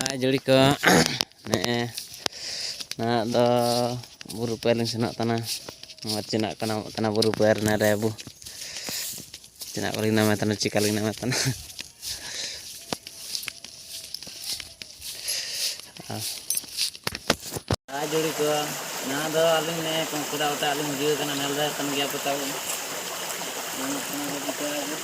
Jadi ke nah do buru paling senak tanah ngacina kana tanah buru pair na rebu cina kali nama tanah cikaling nama tanah jadi ke nah do aling ne kuda uta aling juga kana nalda tan gya pataw nama tanah kita aja.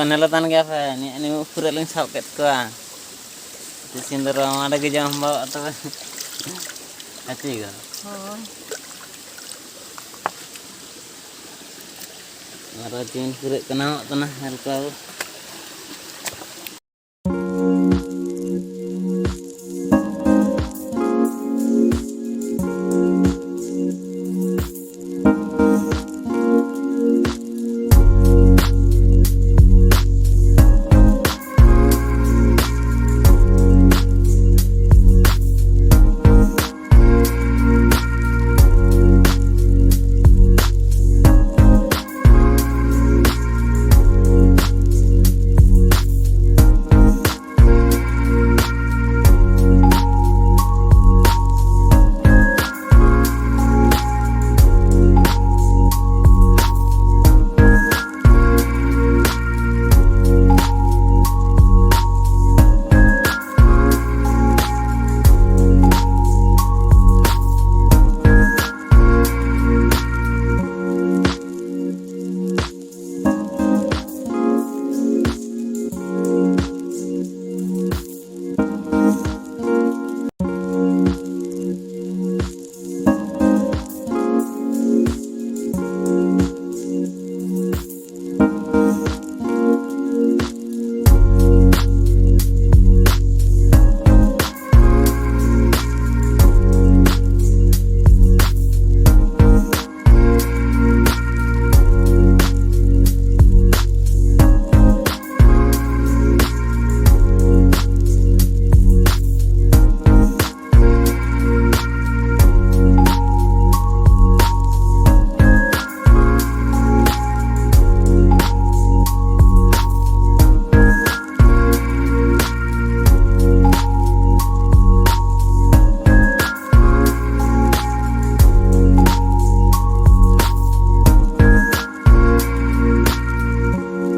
Nelatan gak apa ini ukuran yang saket kua di sini ada gejam bawa atau hati kan ngaratin kuret kena tanah hal kau